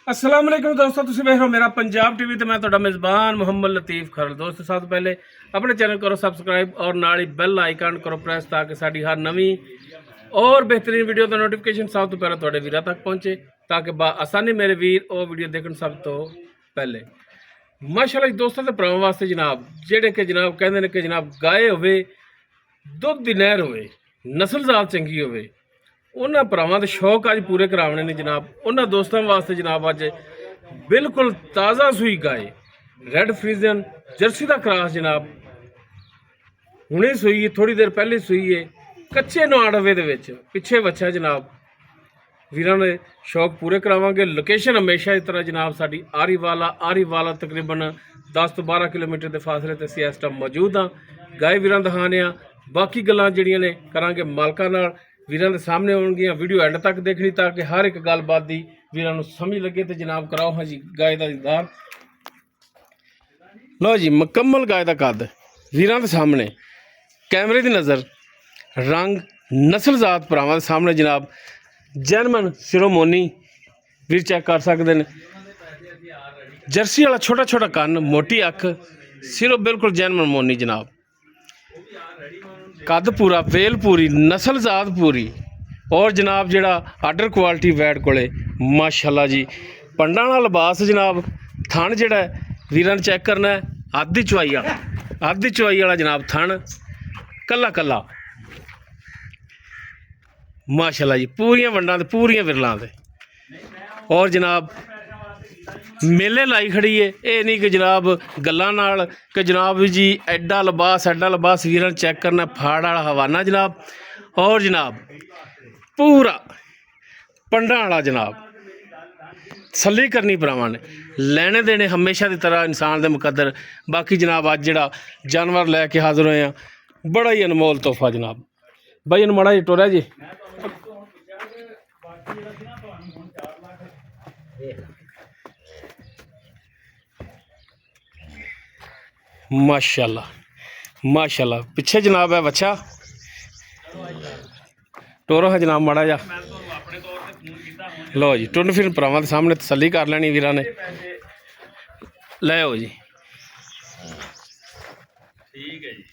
अस्सलाम वालेकुम दोस्तों, तुम देख रहे हो मेरा पंजाब टीवी तो मैं ਤੁਹਾਡਾ मेज़बान मुहम्मद लतीफ़ खरल। दोस्तों सब तो पहले अपने चैनल करो सब्सक्राइब और नाल ही बैल आइकन करो प्रेस ताकि साड़ी हर नवी और बेहतरीन वीडियो का नोटिफिकेशन सब तो पहले ਤੁਹਾਡੇ ਵੀਰਾਂ तक पहुँचे ताकि आसानी मेरे वीर और वीडियो देखने सब तो पहले। माशाअल्लाह दोस्तों के भरावां वास्ते जनाब जेडे कि जनाब कहते हैं कि जनाब गाय होवे दुध दी नहर होवे नस्लजात चंगी होवे उन्होंने भरावां दे शौक अज पूरे कराने ने जनाब। उन्होंने दोस्तों वास्ते जनाब अज बिल्कुल ताज़ा सूई गाय रेड फ्रीजन जर्सी का क्रॉस जनाब हुणे सूई है, थोड़ी देर पहले सूई है, कच्चे नाड़वे दे विच पिछे बच्चा जनाब। वीरां ने शौक पूरे करावांगे। लोकेशन हमेशा इस तरह जनाब साडी आरीवाला तकरीबन 10 तो 12 किलोमीटर के फासले ते असीं इस टाइम मौजूद हाँ। गाय वीरां दिखाने बाकी गल्लां जिहड़ियां ने करांगे मालकां नाल वीरां दे सामने होणगियां। वीडियो एंड तक देखनी ताकि हर एक गलबात दी वीरां नूं समझ लगे तो जनाब कराओ हाँ जी गाय का दीदार। लो जी मुकम्मल गाय का कद वीरां दे सामने कैमरे की नज़र रंग नस्लजात भरावां दे सामने जनाब जैनमन सिरोमोनी वीर चेक कर सकते हैं। जर्सी वाला छोटा छोटा कन मोटी अख सिरों बिल्कुल जैनमन मोनी जनाब। कद पूरा वेल पूरी नस्लजात पूरी और जनाब जड़ा आर्डर क्वालिटी वैट कोले माशाल्लाह जी। पंडा वाला लिबास जनाब थन जड़ा वीरां ने चेक करना है आधी चुवाई वाला जनाब थन कला कला माशाल्लाह जी। पूरियां वंडां ते पूरियां विरलां ते और जनाब मेले लाई खड़ी है। ये नहीं कि जनाब गल्लां नाल कि जनाब जी एडा लिबास वीरां चेक करना फाड़ वाला हवाना जनाब। और जनाब पूरा पंडा वाला जनाब तसल्ली करनी भरावां ने लेने देने हमेशा की तरह इंसान के मुकद्दर। बाकी जनाब अज जड़ा जानवर लैके हाजिर होए हैं बड़ा ही अनमोल तोहफा जनाब। भाई इन माड़ा जी टोरा जी माशाल्लाह पिछे जनाब है बच्चा टोरो है जनाब माड़ा जा। लो जी टुन फिर भरावां दे सामने तसल्ली कर लेनी वीरां ने। ले आओ जी ठीक है जी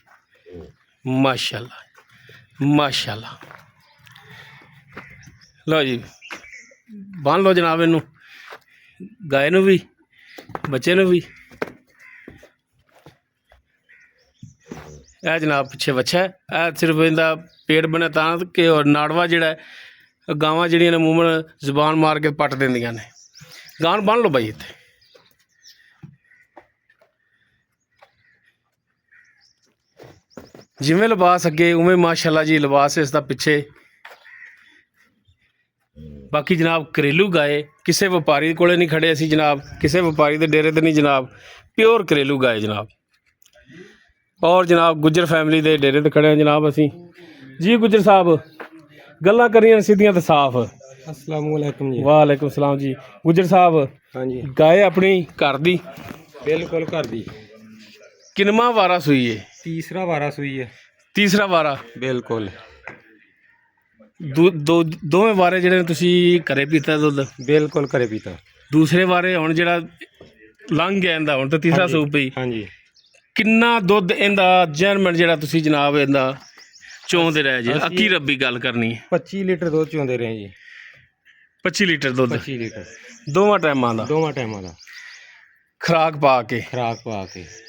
माशाल्लाह। लो जी बांध लो जनाब इनू गाय नू भी बच्चे नू भी। यह जनाब पिछे बच्चा है यह सिर्फ इनका पेट बने तां कि और नाड़वा जिहड़ा है गावां जिहड़ियां ने मूमन जबान मार के पट देंदियां ने। गां बन लो भाई इत्थे जिवें लिबास अगे उवें माशाल्लाह जी लिबास इसका पिछे। बाकी जनाब घरेलू गाय किसी व्यापारी कोले नहीं खड़े असी जनाब, किसी व्यापारी के डेरे ते नहीं जनाब, प्योर घरेलू गाय जनाब। और जनाब गुज्जर फैमिली के डेरे ते खड़े हैं जनाब असी जी। गुज्जर साहब गल्लां करियां सीधियां ते साफ। अस्सलाम वालेकुम जी। वालेकुम सलाम जी। गुज्जर साहब हाँ जी गाय अपनी घर दी बिल्कुल घर दी किन्नवां वारा सूई है? तीसरा वारा सूई है। तीसरा वारा बिल्कुल दोवें वारे जिहड़े तुसीं घरे पीता दुद्ध बिल्कुल घरे पीता। दूसरे वारे हुण जिहड़ा लंघ गया इंदा हुण तो तीसरा सूप पई। हाँ जी किन्ना दुद्ध इंदा जैनमन जिहड़ा तुसीं जनाब इंदा चोंदे रहे जे अक्की रब्बी गल करनी है 25 लीटर दुध चोंदे रहे जी। 25 लीटर दुद्ध 25 लीटर दोवां टाइमां दा दोवां टाइमां दा खुराक पा के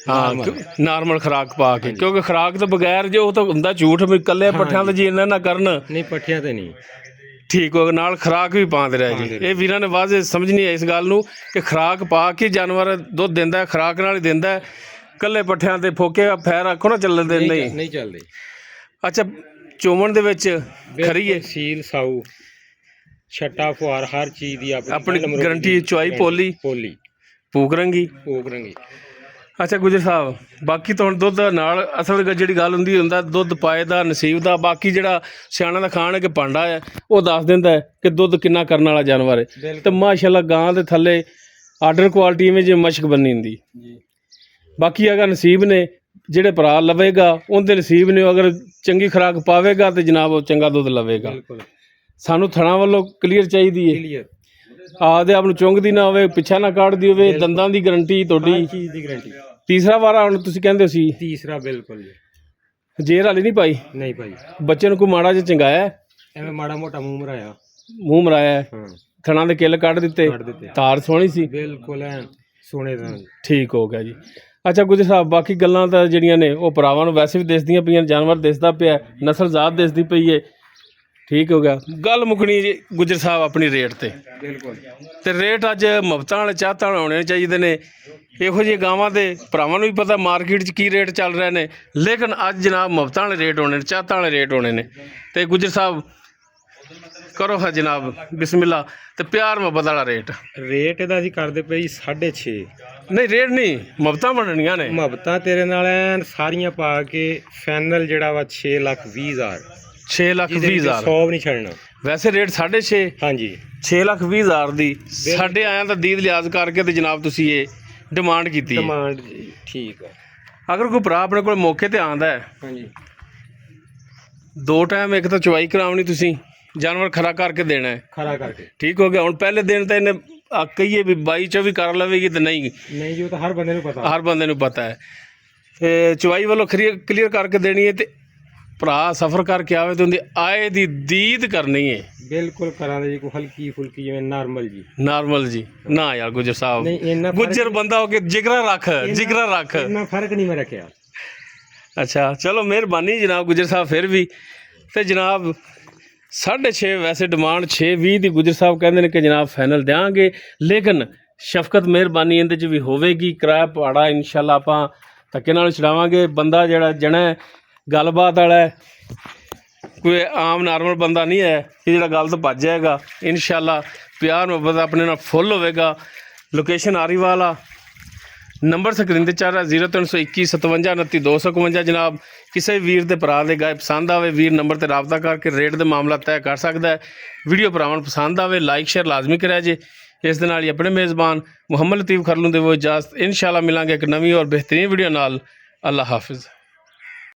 हाँ नॉर्मल खुराक पा के क्योंकि खुराक तो बगैर जो तो हुंदा झूठ भी कल्ले पट्ठियां ते जी इन्ना ना करन नहीं पट्ठियां ते नहीं ठीक हो नाल खुराक भी पाते रहे जी। ये वीरां ने वाजे समझनी है इस गल नूं कि खुराक पा के जानवर दुध दिंदा है खुराक नाल ही दिंदा है। कल्ले पट्ठियां ते फोके फैर आखो ना चलदे नहीं चलदे। अच्छा चोमन दे विच खरी है सील साऊ छट्टा फुहार हर चीज़ दी अपनी गारंटी चुआई पोली भूख रंगी। अच्छा गुजर साहब बाकी तो हुण दुध नाल असल जिहड़ी गल हुंदी हुंदा दुध पाए दा नसीब दा। बाकी जिहड़ा सियाणा दा खान है कि भांडा है वो दस दिंदा है कि दुध किन्ना करने वाला जानवर है। तो माशाल्लाह गां दे थल्ले आर्डर क्वालिटी में जो मशक बनी हुंदी। बाकी अगर नसीब ने जिहड़े भरा लवेगा उनके नसीब ने अगर चंगी खुराक पावेगा तो जनाब वो चंगा दुध लवेगा। सानू थणा वालों क्लीयर चाहिए है ਆਪਦੇ ਆਪ ਨੂੰ ਚੁੰਗਦੀ ਨਾ ਹੋਵੇ, ਪਿੱਛਾ ਨਾ ਕੱਢਦੀ ਹੋਵੇ, ਦੰਦਾਂ ਦੀ ਗਾਰੰਟੀ ਹਰ ਤੁਹਾਡੀ। ਚੀਜ਼ ਦੀ ਗਾਰੰਟੀ। ਤੀਸਰਾ ਵਾਰਾ ਹੁਣ ਤੁਸੀਂ ਕਹਿੰਦੇ ਸੀ ਤੀਸਰਾ ਬਿਲਕੁਲ ਜੀ। ਜੇਰ ਵਾਲੀ ਨਹੀਂ ਪਾਈ? ਨਹੀਂ ਭਾਈ, ਬੱਚੇ ਨੂੰ ਕੋਈ ਮਾੜਾ ਜਿਹਾ ਚੰਗਾਇਆ ਹੈ? ਐਵੇਂ ਮਾੜਾ ਮੋਟਾ ਮੂੰਹ ਮਰਾਇਆ। ਮੂੰਹ ਮਰਾਇਆ ਹੈ, ਹਾਂ, ਥਣਾ ਦੇ ਕਿੱਲ ਕੱਢ ਦਿੱਤੇ, ਕੱਢ ਦਿੱਤੇ। ਤਾਰ ਸੋਹਣੀ ਸੀ, ਬਿਲਕੁਲ ਐਨ ਸੋਨੇ ਦਾ। ਠੀਕ ਹੋ ਗਿਆ ਜੀ। ਅੱਛਾ ਗੁਜਰ ਸਾਹਿਬ, ਬਾਕੀ ਗੱਲਾਂ ਤਾਂ ਜਿਹੜੀਆਂ ਨੇ ਉਹ ਭਰਾਵਾਂ ਨੂੰ ਵੈਸੇ ਵੀ ਦਿਸਦੀਆਂ ਪਈਆਂ, ਜਾਨਵਰ ਦਿਸਦਾ ਪਿਆ, ਨਸਲ ਜ਼ਾਤ ਦਿਸਦੀ ਪਈ ਏ, ਠੀਕ ਹੋ ਗਿਆ। ਗੱਲ ਮੁੱਕਣੀ ਜੀ ਗੁਜਰ ਸਾਹਿਬ ਆਪਣੀ ਰੇਟ ਤੇ। ਬਿਲਕੁਲ। ਤੇ ਰੇਟ ਅੱਜ ਮੁਫਤਾਂ ਵਾਲੇ ਚਾਹਤਾਂ ਵਾਲੇ ਹੋਣੇ ਚਾਹੀਦੇ ਨੇ। ਇਹੋ ਜਿਹੀਆਂ ਗਾਵਾਂ ਦੇ ਭਰਾਵਾਂ ਨੂੰ ਵੀ ਪਤਾ ਮਾਰਕੀਟ 'ਚ ਕੀ ਰੇਟ ਚੱਲ ਰਹੇ ਨੇ, ਲੇਕਿਨ ਅੱਜ ਜਨਾਬ ਮੁਫਤਾਂ ਵਾਲੇ ਰੇਟ ਹੋਣੇ ਨੇ, ਚਾਹਤਾਂ ਵਾਲੇ ਰੇਟ ਹੋਣੇ ਨੇ। ਤੇ ਗੁਜਰ ਸਾਹਿਬ ਕਰੋ ਹਾਂ ਜਨਾਬ ਬਿਸਮਿਲ੍ਲਾ, ਤੇ ਪਿਆਰ ਮੁਹੱਬਤ ਵਾਲਾ ਰੇਟ। ਰੇਟ ਇਹਦਾ ਅਸੀਂ ਕਰਦੇ ਪਏ ਜੀ 6.5। ਨਹੀਂ ਰੇਟ ਨਹੀਂ, ਮੁਫਤਾਂ ਬਣਨੀਆਂ ਨੇ। ਮੁਹੱਬਤਾਂ ਤੇਰੇ ਨਾਲ ਐਨ ਸਾਰੀਆਂ ਪਾ ਕੇ ਫਾਈਨਲ ਜਿਹੜਾ ਵਾ 6,20,000। 6,20,000 100 ਵੀ ਨਹੀਂ ਛੱਡਣਾ। ਵੈਸੇ ਰੇਟ 6.5, ਹਾਂਜੀ 6,20,000 ਦੀ ਸਾਡੇ ਆਇਆਂ ਦਾ ਦੀਦ ਲਿਹਾਜ਼ ਕਰਕੇ ਤੇ ਜਨਾਬ ਤੁਸੀਂ ਇਹ ਡਿਮਾਂਡ ਕੀਤੀ ਹੈ। ਡਿਮਾਂਡ ਠੀਕ ਆ। ਅਗਰ ਕੋਈ ਭਰਾ ਆਪਣੇ ਕੋਲ ਮੌਕੇ ਤੇ ਆਂਦਾ ਹੈ, ਹਾਂਜੀ 2 ਟਾਈਮ ਇੱਕ ਤਾਂ ਚਵਾਈ ਕਰਾਉਣੀ, ਤੁਸੀਂ ਜਾਨਵਰ ਖਰਾ ਕਰਕੇ ਦੇਣਾ ਹੈ, ਖਰਾ ਕਰਕੇ। ਠੀਕ ਹੋ ਗਿਆ। ਹੁਣ ਪਹਿਲੇ ਦਿਨ ਤਾਂ ਇਹਨੇ ਕਹੀਏ ਵੀ 22-24 ਕਰ ਲਵੇਗੀ ਤੇ ਨਹੀਂ, ਨਹੀਂ ਜੀ ਉਹ ਤਾਂ ਹਰ ਬੰਦੇ ਨੂੰ ਪਤਾ। ਹਰ ਬੰਦੇ ਨੂੰ ਪਤਾ ਹੈ। ਤੇ ਚਵਾਈ ਵੱਲੋਂ ਕਲੀਅਰ ਕਰਕੇ ਦੇਣੀ ਹੈ, ਤੇ ਭਰਾ ਸਫ਼ਰ ਕਰਕੇ ਆਵੇ ਤੇ ਉਹਦੀ ਆਏ ਦੀ ਦੀਦ ਕਰਨੀ ਹੈ। ਬਿਲਕੁਲ ਕਰਾਂਗੇ ਜੀ, ਕੋਈ ਹਲਕੀ ਫੁਲਕੀ ਜਿਵੇਂ ਨਾਰਮਲ ਜੀ। ਨਾਰਮਲ ਜੀ ਨਾ ਯਾਰ ਗੁਜਰ ਸਾਹਿਬ, ਨਹੀਂ ਇੰਨਾ ਗੁੱਜਰ ਬੰਦਾ ਹੋ ਕੇ ਜਿਗਰਾ ਰੱਖ, ਜਿਗਰਾ ਰੱਖ। ਇੰਨਾ ਫਰਕ ਨਹੀਂ ਮੈਂ ਰੱਖਿਆ। ਅੱਛਾ ਚਲੋ ਮਿਹਰਬਾਨੀ ਜਨਾਬ ਗੁਜਰ ਸਾਹਿਬ ਫਿਰ ਵੀ। ਤੇ ਜਨਾਬ 6.5 ਵੈਸੇ ਡਿਮਾਂਡ 6:20 ਦੀ ਗੁਜਰ ਸਾਹਿਬ ਕਹਿੰਦੇ ਨੇ ਕਿ ਜਨਾਬ ਫਾਈਨਲ ਦਿਆਂਗੇ, ਲੇਕਿਨ ਸ਼ਫਕਤ ਮਿਹਰਬਾਨੀ ਇਹਦੇ 'ਚ ਵੀ ਹੋਵੇਗੀ। ਕਿਰਾਇਆ ਪਹਾੜਾ ਇਨਸ਼ਾਅੱਲਾ ਆਪਾਂ ਧੱਕੇ ਨਾਲ ਛਡਾਵਾਂਗੇ। ਬੰਦਾ ਜਿਹੜਾ ਜਣਾ ਗੱਲਬਾਤ ਵਾਲਾ ਹੈ, ਕੋਈ ਆਮ ਨਾਰਮਲ ਬੰਦਾ ਨਹੀਂ ਹੈ ਕਿ ਜਿਹੜਾ ਗੱਲ ਤੋਂ ਭੱਜ ਜਾਏਗਾ। ਇਨਸ਼ਾਅੱਲਾ ਪਿਆਰ ਮੁਹੱਬਤ ਆਪਣੇ ਨਾਲ ਫੁੱਲ ਹੋਵੇਗਾ। ਲੋਕੇਸ਼ਨ ਆਰੀਵਾਲ ਆ, ਨੰਬਰ ਸਕਰੀਨ ਤੇ ਚੱਲ ਰਿਹਾ 0321 57 29 251। ਜਨਾਬ ਕਿਸੇ ਵੀਰ ਦੇ ਭਰਾ ਦੇ ਗਾਇਬ ਪਸੰਦ ਆਵੇ, ਵੀਰ ਨੰਬਰ ਤੇ ਰਾਬਤਾ ਕਰਕੇ ਰੇਟ ਦੇ ਮਾਮਲਾ ਤੈਅ ਕਰ ਸਕਦਾ ਹੈ। ਵੀਡੀਓ ਭਰਾਵਾਂ ਨੂੰ ਪਸੰਦ ਆਵੇ ਲਾਈਕ ਸ਼ੇਅਰ ਲਾਜ਼ਮੀ ਕਰਿਆ ਜੇ। ਇਸ ਦੇ ਨਾਲ ਹੀ ਆਪਣੇ ਮੇਜ਼ਬਾਨ ਮੁਹੰਮਦ ਲਤੀਫ ਖਰਲੂ ਦੇ ਉਹ ਇਜਾਜ਼ਤ। ਇਨਸ਼ਾਅੱਲਾ ਮਿਲਾਂਗੇ ਇੱਕ ਨਵੀਂ ਔਰ ਬਿਹਤਰੀਨ ਵੀਡੀਓ ਨਾਲ। ਅੱਲਾ ਹਾਫਿਜ਼।